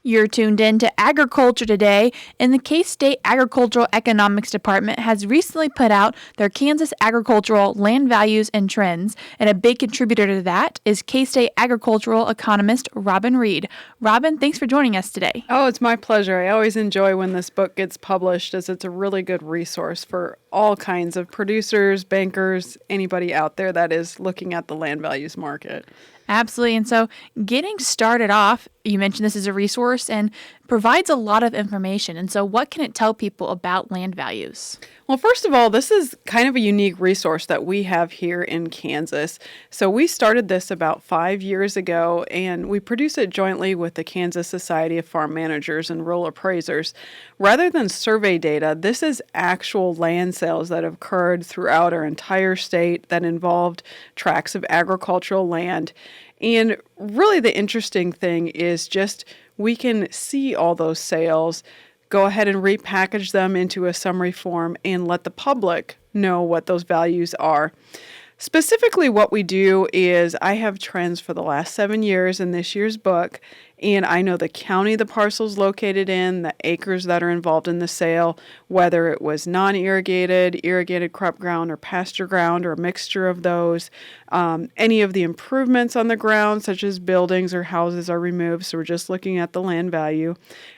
You're tuned in to Agriculture Today, and the K-State Agricultural Economics Department has recently put out their Kansas Agricultural Land Values and Trends, and a big contributor to that is K-State Agricultural Economist Robin Reid. Robin, thanks for joining us today. Oh, it's my pleasure. I always enjoy when this book gets published as it's a really good resource for all kinds of producers, bankers, anybody out there that is looking at the land values market. Absolutely. And so getting started off, you mentioned this is a resource and provides a lot of information. And so what can it tell people about land values? Well, first of all, this is kind of a unique resource that we have here in Kansas. So we started this about 5 years ago, and we produce it jointly with the Kansas Society of Farm Managers and Rural Appraisers. Rather than survey data, this is actual land sales that have occurred throughout our entire state that involved tracts of agricultural land. And really the interesting thing is just we can see all those sales, go ahead and repackage them into a summary form, and let the public know what those values are. Specifically, what we do is I have trends for the last 7 years in this year's book, and I know the county the parcel's located in, the acres that are involved in the sale, whether it was non-irrigated, irrigated crop ground, or pasture ground, or a mixture of those. Any of the improvements on the ground, such as buildings or houses, are removed, so we're just looking at the land value.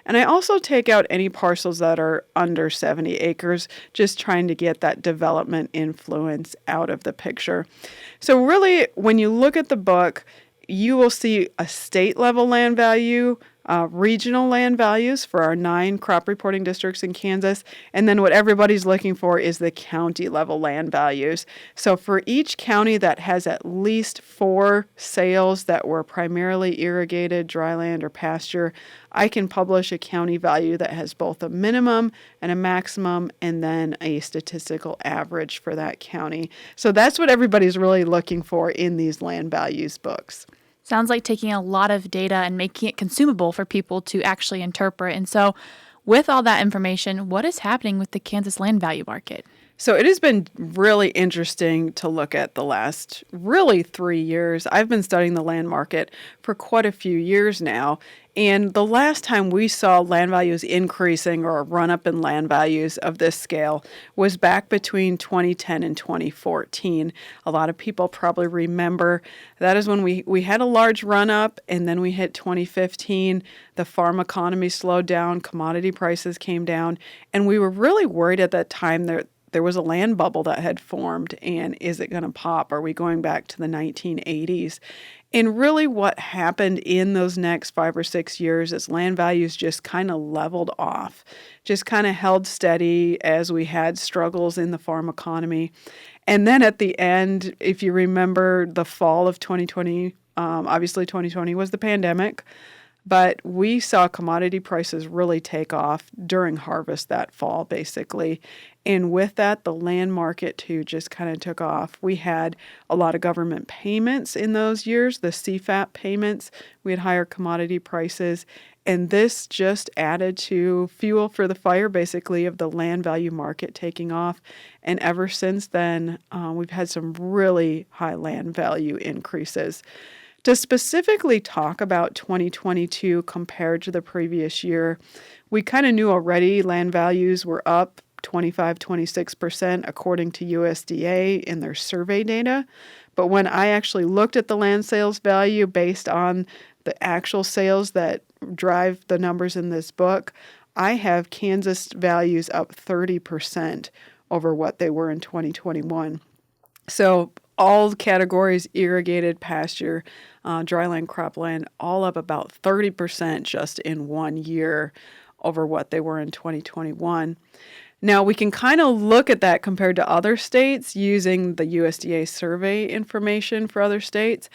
And I also take out any parcels that are under 70 acres, just trying to get that development influence out of the picture. So really, when you look at the book, you will see a state level land value, regional land values for our 9 crop reporting districts in Kansas, and then what everybody's looking for is the county level land values. So for each county that has at least 4 sales that were primarily irrigated, dry land, or pasture, I can publish a county value that has both a minimum and a maximum, and then a statistical average for that county. So that's what everybody's really looking for in these land values books. Sounds like taking a lot of data and making it consumable for people to actually interpret. And so, with all that information, what is happening with the Kansas land value market? So it has been really interesting to look at the last really 3 years. I've been studying the land market for quite a few years now. And the last time we saw land values increasing or a run up in land values of this scale was back between 2010 and 2014. A lot of people probably remember that is when we had a large run up, and then we hit 2015. The farm economy slowed down, commodity prices came down, and we were really worried at that time that there was a land bubble that had formed, and is it going to pop? Are we going back to the 1980s? And really what happened in those next 5 or 6 years is land values just kind of leveled off, just kind of held steady as we had struggles in the farm economy. And then at the end, if you remember the fall of 2020, obviously 2020 was the pandemic, but we saw commodity prices really take off during harvest that fall, basically. And with that, the land market too just kind of took off. We had a lot of government payments in those years, the CFAP payments. We had higher commodity prices. And this just added to fuel for the fire, basically, of the land value market taking off. And ever since then, we've had some really high land value increases. To specifically talk about 2022 compared to the previous year, we kind of knew already land values were up 25-26% according to USDA in their survey data. But when I actually looked at the land sales value based on the actual sales that drive the numbers in this book, I have Kansas values up 30% over what they were in 2021. So all categories, irrigated, pasture, dryland, cropland, all up about 30% just in 1 year over what they were in 2021. Now, we can kind of look at that compared to other states using the USDA survey information for other states.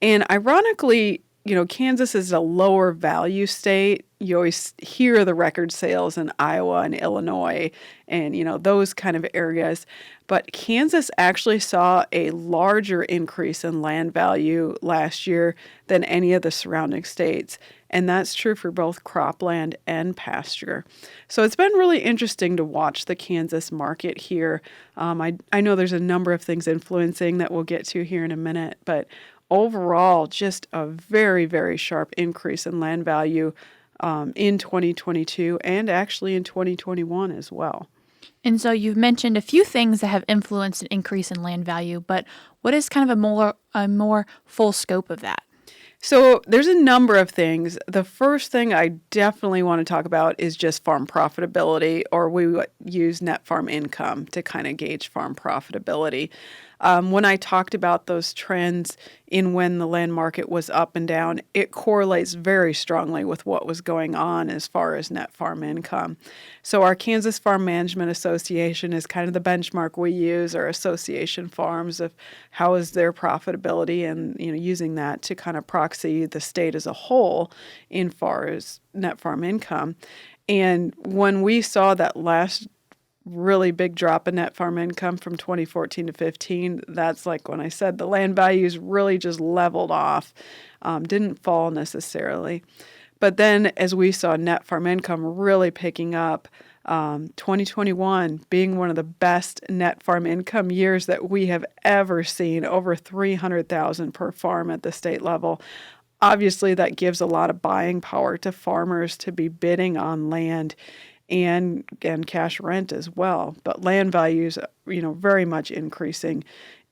And ironically, Kansas is a lower value state. You always hear the record sales in Iowa and Illinois and, those kind of areas. But Kansas actually saw a larger increase in land value last year than any of the surrounding states. And that's true for both cropland and pasture. So it's been really interesting to watch the Kansas market here. I know there's a number of things influencing that we'll get to here in a minute, but overall, just a very, very sharp increase in land value in 2022 and actually in 2021 as well. And so you've mentioned a few things that have influenced an increase in land value, but what is kind of a more full scope of that? So there's a number of things. The first thing I definitely want to talk about is just farm profitability, or we would use net farm income to kind of gauge farm profitability. When I talked about those trends in when the land market was up and down, it correlates very strongly with what was going on as far as net farm income. So our Kansas Farm Management Association is kind of the benchmark we use, or association farms, of how is their profitability, and using that to kind of proxy the state as a whole in far as net farm income. And when we saw that last really big drop in net farm income from 2014 to 15, that's like when I said the land values really just leveled off, didn't fall necessarily. But then as we saw net farm income really picking up, 2021 being one of the best net farm income years that we have ever seen, over $300,000 per farm at the state level. Obviously, that gives a lot of buying power to farmers to be bidding on land and cash rent as well. But land values, very much increasing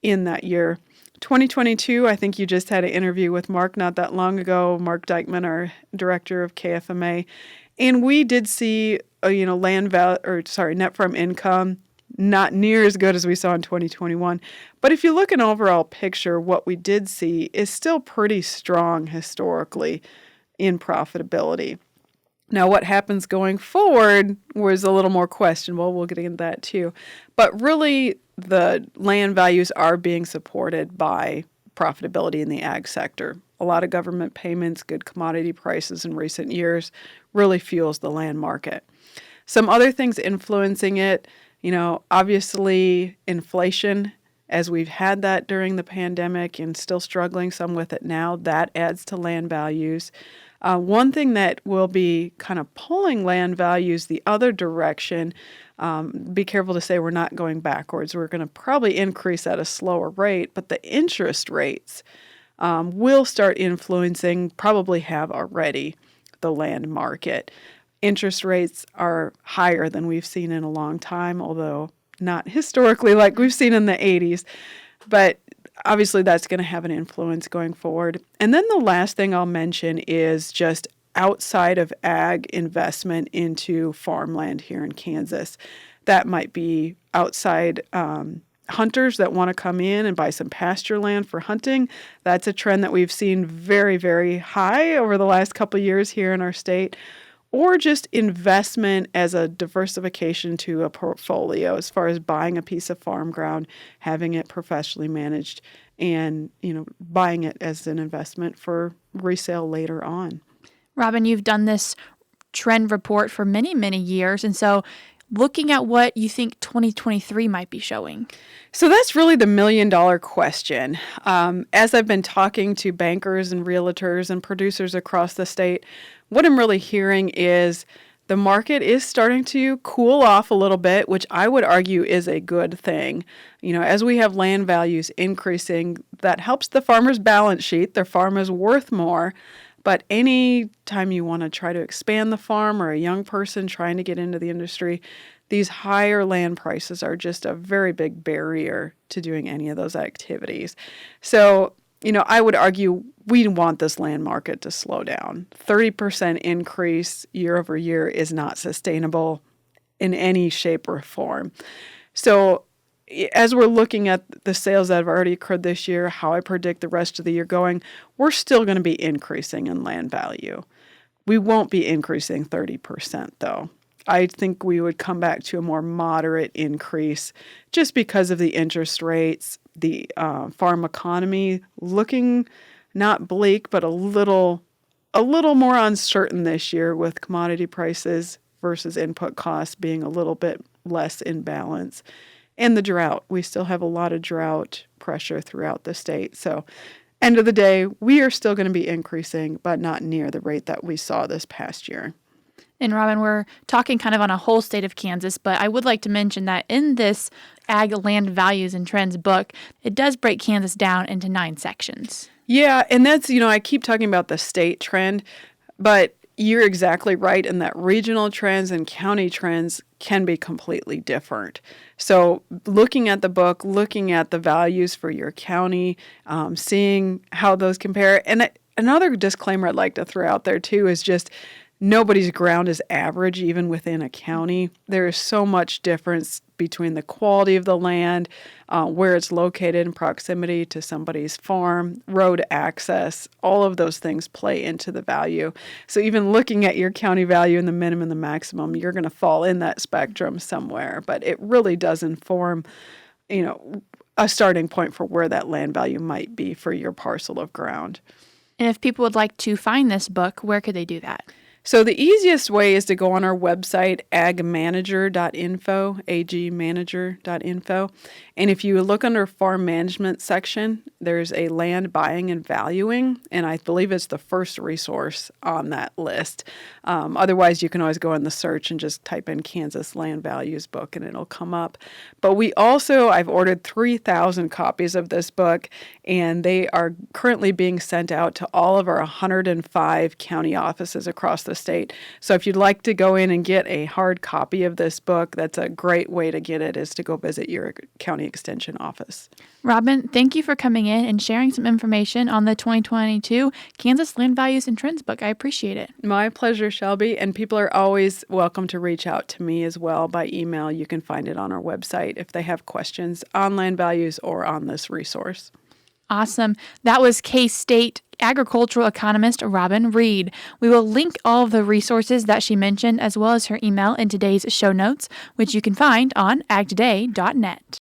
in that year. 2022, I think you just had an interview with Mark not that long ago, Mark Dykman, our director of KFMA, and we did see net farm income not near as good as we saw in 2021. But if you look at an overall picture, what we did see is still pretty strong historically in profitability. Now, what happens going forward was a little more questionable. We'll get into that too. But really, the land values are being supported by profitability in the ag sector. A lot of government payments, good commodity prices in recent years really fuels the land market. Some other things influencing it, obviously inflation, as we've had that during the pandemic and still struggling some with it now, that adds to land values. One thing that will be kind of pulling land values the other direction, be careful to say we're not going backwards. We're going to probably increase at a slower rate, but the interest rates will start influencing, probably have already, the land market. Interest rates are higher than we've seen in a long time, although not historically like we've seen in the 80s. But obviously, that's going to have an influence going forward. And then the last thing I'll mention is just outside of ag investment into farmland here in Kansas. That might be outside hunters that want to come in and buy some pasture land for hunting. That's a trend that we've seen very, very high over the last couple of years here in our state. Or just investment as a diversification to a portfolio, as far as buying a piece of farm ground, having it professionally managed, and buying it as an investment for resale later on. Robin, you've done this trend report for many, many years, and so looking at what you think 2023 might be showing. So that's really the million-dollar question. As I've been talking to bankers and realtors and producers across the state, what I'm really hearing is the market is starting to cool off a little bit, which I would argue is a good thing. As we have land values increasing, that helps the farmer's balance sheet. Their farm is worth more. But any time you want to try to expand the farm, or a young person trying to get into the industry, these higher land prices are just a very big barrier to doing any of those activities. So, I would argue we want this land market to slow down. 30% increase year over year is not sustainable in any shape or form. So as we're looking at the sales that have already occurred this year, how I predict the rest of the year going, we're still going to be increasing in land value. We won't be increasing 30% though. I think we would come back to a more moderate increase just because of the interest rates, the farm economy looking not bleak, but a little more uncertain this year, with commodity prices versus input costs being a little bit less in balance. And the drought. We still have a lot of drought pressure throughout the state. So end of the day, we are still going to be increasing, but not near the rate that we saw this past year. And Robin, we're talking kind of on a whole state of Kansas, but I would like to mention that in this Ag Land Values and Trends book, it does break Kansas down into 9 sections. Yeah, and that's, I keep talking about the state trend, but You're exactly right in that regional trends and county trends can be completely different. So, looking at the book, looking at the values for your county, seeing how those compare. And another disclaimer I'd like to throw out there too is just nobody's ground is average, even within a county. There is so much difference between the quality of the land, where it's located in proximity to somebody's farm, road access, all of those things play into the value. So even looking at your county value and the minimum and the maximum, you're going to fall in that spectrum somewhere. But it really does inform, a starting point for where that land value might be for your parcel of ground. And if people would like to find this book, where could they do that? So the easiest way is to go on our website, agmanager.info, agmanager.info. And if you look under farm management section, there's a land buying and valuing, and I believe it's the first resource on that list. Otherwise, you can always go in the search and just type in Kansas Land Values Book and it'll come up. But I've ordered 3,000 copies of this book, and they are currently being sent out to all of our 105 county offices across the state. So if you'd like to go in and get a hard copy of this book, that's a great way to get it, is to go visit your county extension office. Robin, thank you for coming in and sharing some information on the 2022 Kansas Land Values and Trends book. I appreciate it. My pleasure, Shelby. And people are always welcome to reach out to me as well by email. You can find it on our website if they have questions on land values or on this resource. Awesome. That was K-State agricultural economist Robin Reid. We will link all of the resources that she mentioned as well as her email in today's show notes, which you can find on agtoday.net.